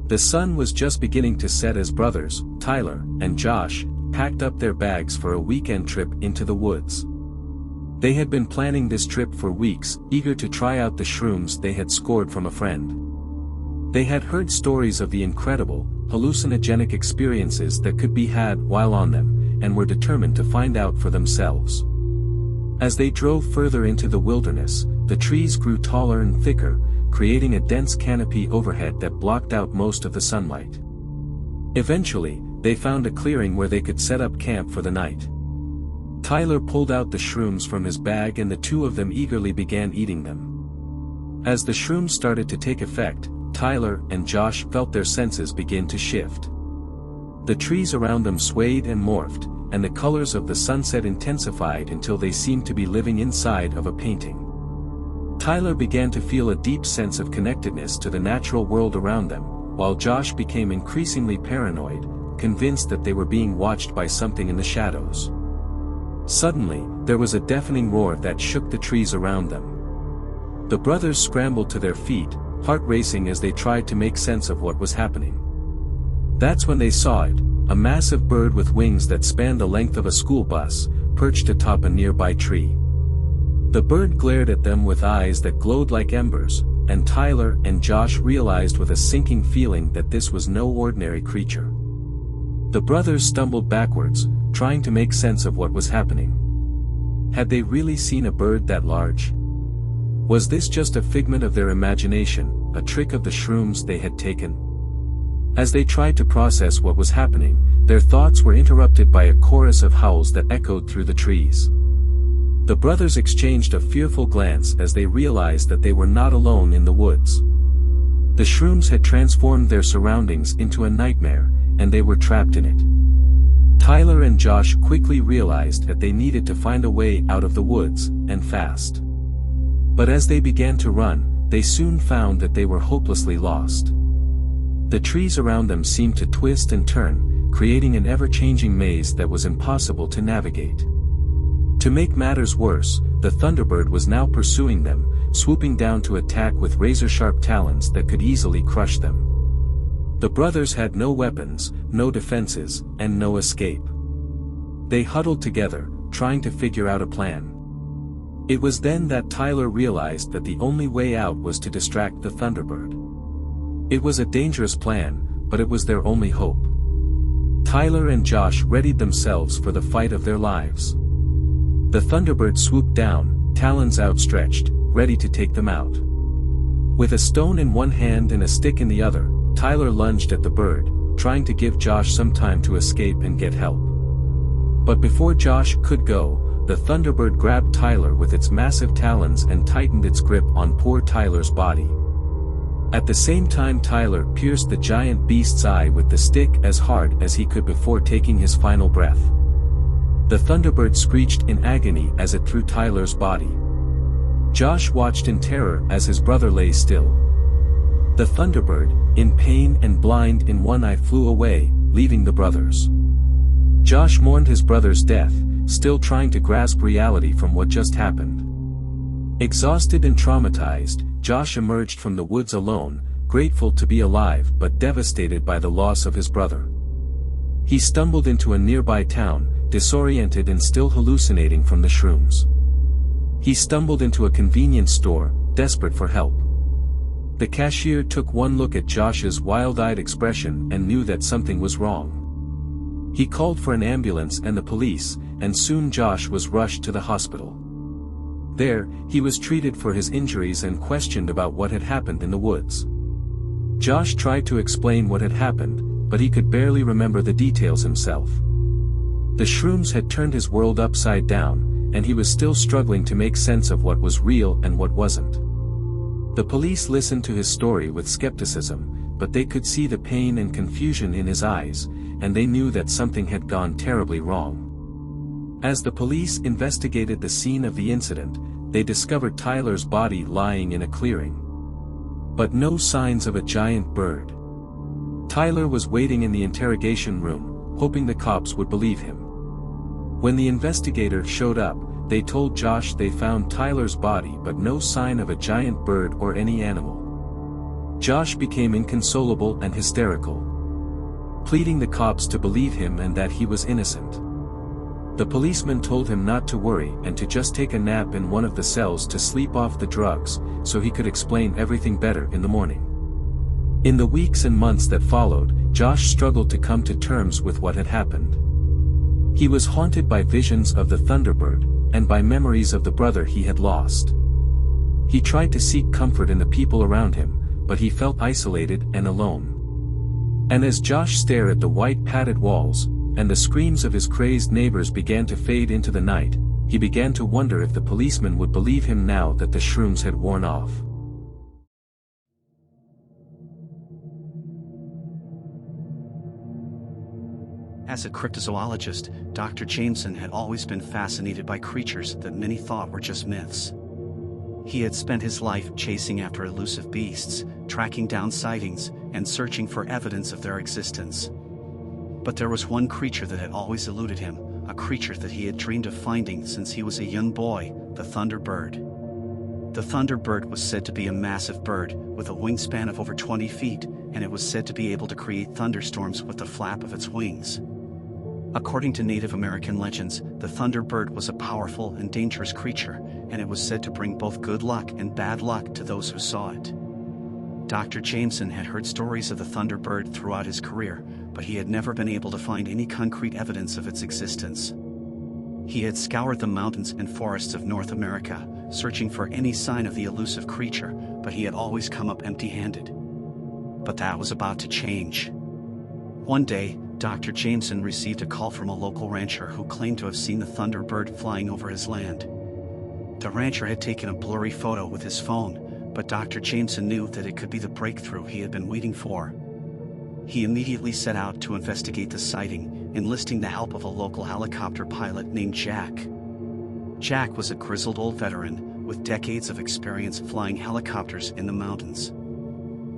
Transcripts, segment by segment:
The sun was just beginning to set as brothers, Tyler and Josh, packed up their bags for a weekend trip into the woods. They had been planning this trip for weeks, eager to try out the shrooms they had scored from a friend. They had heard stories of the incredible, hallucinogenic experiences that could be had while on them, and were determined to find out for themselves. As they drove further into the wilderness, the trees grew taller and thicker, creating a dense canopy overhead that blocked out most of the sunlight. Eventually, they found a clearing where they could set up camp for the night. Tyler pulled out the shrooms from his bag and the two of them eagerly began eating them. As the shrooms started to take effect, Tyler and Josh felt their senses begin to shift. The trees around them swayed and morphed, and the colors of the sunset intensified until they seemed to be living inside of a painting. Tyler began to feel a deep sense of connectedness to the natural world around them, while Josh became increasingly paranoid, convinced that they were being watched by something in the shadows. Suddenly, there was a deafening roar that shook the trees around them. The brothers scrambled to their feet, heart racing as they tried to make sense of what was happening. That's when they saw it, a massive bird with wings that spanned the length of a school bus, perched atop a nearby tree. The bird glared at them with eyes that glowed like embers, and Tyler and Josh realized with a sinking feeling that this was no ordinary creature. The brothers stumbled backwards, trying to make sense of what was happening. Had they really seen a bird that large? Was this just a figment of their imagination, a trick of the shrooms they had taken? As they tried to process what was happening, their thoughts were interrupted by a chorus of howls that echoed through the trees. The brothers exchanged a fearful glance as they realized that they were not alone in the woods. The shrooms had transformed their surroundings into a nightmare, and they were trapped in it. Tyler and Josh quickly realized that they needed to find a way out of the woods, and fast. But as they began to run, they soon found that they were hopelessly lost. The trees around them seemed to twist and turn, creating an ever-changing maze that was impossible to navigate. To make matters worse, the Thunderbird was now pursuing them, swooping down to attack with razor-sharp talons that could easily crush them. The brothers had no weapons, no defenses, and no escape. They huddled together, trying to figure out a plan. It was then that Tyler realized that the only way out was to distract the Thunderbird. It was a dangerous plan, but it was their only hope. Tyler and Josh readied themselves for the fight of their lives. The Thunderbird swooped down, talons outstretched, ready to take them out. With a stone in one hand and a stick in the other, Tyler lunged at the bird, trying to give Josh some time to escape and get help. But before Josh could go, the Thunderbird grabbed Tyler with its massive talons and tightened its grip on poor Tyler's body. At the same time Tyler pierced the giant beast's eye with the stick as hard as he could before taking his final breath. The Thunderbird screeched in agony as it threw Tyler's body. Josh watched in terror as his brother lay still. The Thunderbird, in pain and blind in one eye, flew away, leaving the brothers. Josh mourned his brother's death, still trying to grasp reality from what just happened. Exhausted and traumatized, Josh emerged from the woods alone, grateful to be alive but devastated by the loss of his brother. He stumbled into a nearby town, disoriented and still hallucinating from the shrooms. He stumbled into a convenience store, desperate for help. The cashier took one look at Josh's wild-eyed expression and knew that something was wrong. He called for an ambulance and the police, and soon Josh was rushed to the hospital. There, he was treated for his injuries and questioned about what had happened in the woods. Josh tried to explain what had happened, but he could barely remember the details himself. The shrooms had turned his world upside down, and he was still struggling to make sense of what was real and what wasn't. The police listened to his story with skepticism, but they could see the pain and confusion in his eyes, and they knew that something had gone terribly wrong. As the police investigated the scene of the incident, they discovered Tyler's body lying in a clearing. But no signs of a giant bird. Tyler was waiting in the interrogation room, hoping the cops would believe him. When the investigator showed up, they told Josh they found Tyler's body but no sign of a giant bird or any animal. Josh became inconsolable and hysterical, pleading the cops to believe him and that he was innocent. The policeman told him not to worry and to just take a nap in one of the cells to sleep off the drugs, so he could explain everything better in the morning. In the weeks and months that followed, Josh struggled to come to terms with what had happened. He was haunted by visions of the Thunderbird, and by memories of the brother he had lost. He tried to seek comfort in the people around him, but he felt isolated and alone. And as Josh stared at the white padded walls, and the screams of his crazed neighbors began to fade into the night, he began to wonder if the policeman would believe him now that the shrooms had worn off. As a cryptozoologist, Dr. Jameson had always been fascinated by creatures that many thought were just myths. He had spent his life chasing after elusive beasts, tracking down sightings, and searching for evidence of their existence. But there was one creature that had always eluded him, a creature that he had dreamed of finding since he was a young boy, the Thunderbird. The Thunderbird was said to be a massive bird, with a wingspan of over 20 feet, and it was said to be able to create thunderstorms with the flap of its wings. According to Native American legends, the Thunderbird was a powerful and dangerous creature, and it was said to bring both good luck and bad luck to those who saw it. Dr. Jameson had heard stories of the Thunderbird throughout his career, but he had never been able to find any concrete evidence of its existence. He had scoured the mountains and forests of North America, searching for any sign of the elusive creature, but he had always come up empty-handed. But that was about to change. One day, Dr. Jameson received a call from a local rancher who claimed to have seen the Thunderbird flying over his land. The rancher had taken a blurry photo with his phone, but Dr. Jameson knew that it could be the breakthrough he had been waiting for. He immediately set out to investigate the sighting, enlisting the help of a local helicopter pilot named Jack. Jack was a grizzled old veteran, with decades of experience flying helicopters in the mountains.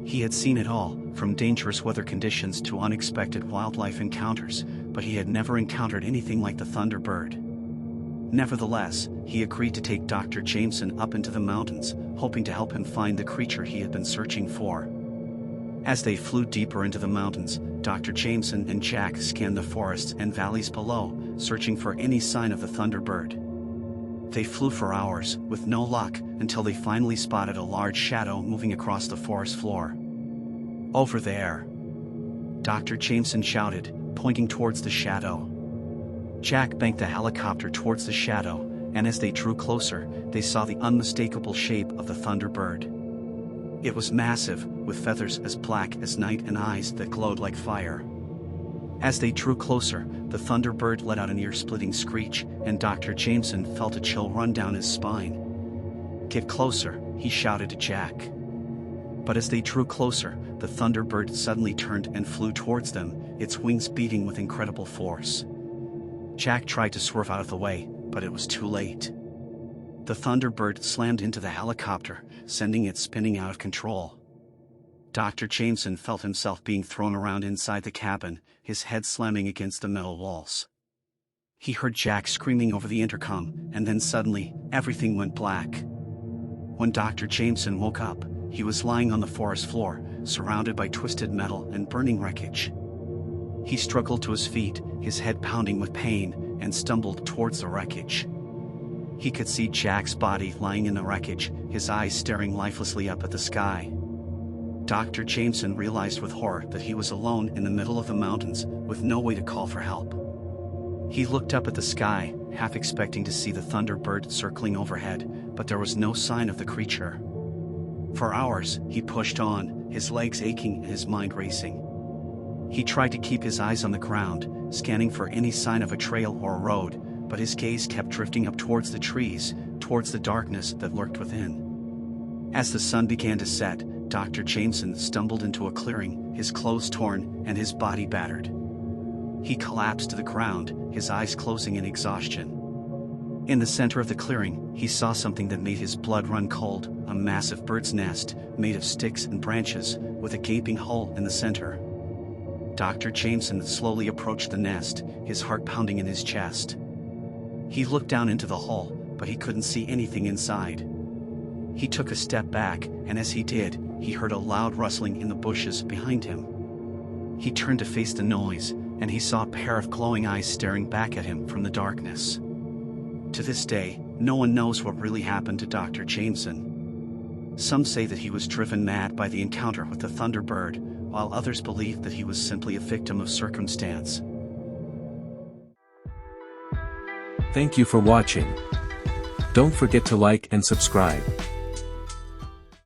He had seen it all, from dangerous weather conditions to unexpected wildlife encounters, but he had never encountered anything like the Thunderbird. Nevertheless, he agreed to take Dr. Jameson up into the mountains, hoping to help him find the creature he had been searching for. As they flew deeper into the mountains, Dr. Jameson and Jack scanned the forests and valleys below, searching for any sign of the Thunderbird. They flew for hours, with no luck, until they finally spotted a large shadow moving across the forest floor. "Over there!" Dr. Jameson shouted, pointing towards the shadow. Jack banked the helicopter towards the shadow, and as they drew closer, they saw the unmistakable shape of the Thunderbird. It was massive, with feathers as black as night and eyes that glowed like fire. As they drew closer, the Thunderbird let out an ear-splitting screech, and Dr. Jameson felt a chill run down his spine. "Get closer," he shouted to Jack. But as they drew closer, the Thunderbird suddenly turned and flew towards them, its wings beating with incredible force. Jack tried to swerve out of the way, but it was too late. The Thunderbird slammed into the helicopter, sending it spinning out of control. Dr. Jameson felt himself being thrown around inside the cabin, his head slamming against the metal walls. He heard Jack screaming over the intercom, and then suddenly, everything went black. When Dr. Jameson woke up, he was lying on the forest floor, surrounded by twisted metal and burning wreckage. He struggled to his feet, his head pounding with pain, and stumbled towards the wreckage. He could see Jack's body lying in the wreckage, his eyes staring lifelessly up at the sky. Dr. Jameson realized with horror that he was alone in the middle of the mountains, with no way to call for help. He looked up at the sky, half expecting to see the Thunderbird circling overhead, but there was no sign of the creature. For hours, he pushed on, his legs aching and his mind racing. He tried to keep his eyes on the ground, scanning for any sign of a trail or a road, but his gaze kept drifting up towards the trees, towards the darkness that lurked within. As the sun began to set, Dr. Jameson stumbled into a clearing, his clothes torn and his body battered. He collapsed to the ground, his eyes closing in exhaustion. In the center of the clearing, he saw something that made his blood run cold, a massive bird's nest, made of sticks and branches, with a gaping hole in the center. Dr. Jameson slowly approached the nest, his heart pounding in his chest. He looked down into the hole, but he couldn't see anything inside. He took a step back, and as he did, he heard a loud rustling in the bushes behind him. He turned to face the noise, and he saw a pair of glowing eyes staring back at him from the darkness. To this day, no one knows what really happened to Dr. Jameson. Some say that he was driven mad by the encounter with the Thunderbird, while others believe that he was simply a victim of circumstance. Thank you for watching. Don't forget to like and subscribe.